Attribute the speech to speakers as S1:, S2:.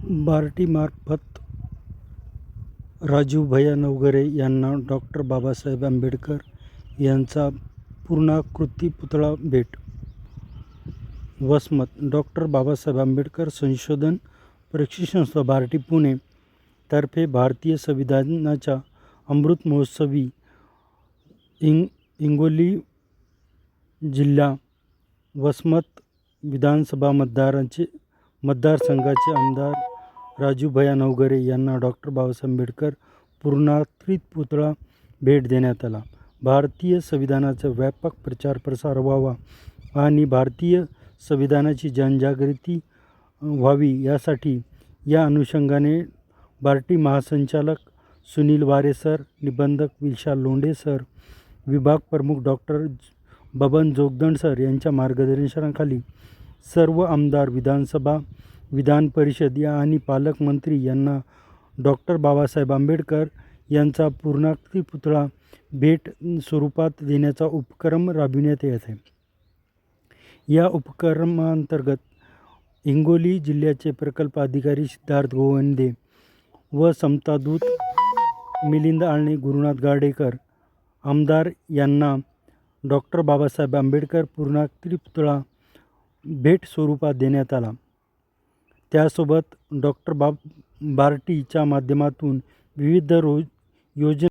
S1: बार्टीमार्फत राजू भैया नवघरे यांना डॉक्टर बाबासाहेब आंबेडकर यांचा पूर्णाकृती पुतळा भेट. वसमत. डॉक्टर बाबासाहेब आंबेडकर संशोधन प्रशिक्षण संस्था बार्टी पुणे तर्फे भारतीय संविधानाच्या अमृत महोत्सवी हिंगोली जिल्हा वसमत विधानसभा मतदारसंघाचे आमदार राजू भैया नवघरे यांना डॉक्टर बाबासाहेब आंबेडकर पूर्णाकृती पुतळा भेट देण्यात आला. भारतीय संविधानाचा व्यापक प्रचार प्रसार व्हावा आणि भारतीय संविधानाची जनजागृती व्हावी यासाठी या अनुषंगाने बार्टी महासंचालक सुनील वारे सर, निबंधक विशाल लोंढे सर, विभाग प्रमुख डॉक्टर बबन जोगदंड सर यांच्या मार्गदर्शनाखाली सर्व आमदार, विधानसभा, विधान परिषद आणि पालकमंत्री यांना डॉक्टर बाबासाहेब आंबेडकर यांचा पूर्णाकृती पुतळा भेट स्वरूपात देण्याचा उपक्रम राबविण्यात येत आहे. या उपक्रमांतर्गत हिंगोली जिल्ह्याचे प्रकल्प अधिकारी सिद्धार्थ गोविंदे व समतादूत मिलिंद आळणे, गुरुनाथ गाडेकर आमदार यांना डॉक्टर बाबासाहेब आंबेडकर पूर्णाकृती पुतळा भेट स्वरूपात देण्यात आला. त्यासोबत डॉक्टर बार्टीच्या माध्यमातून विविध योजना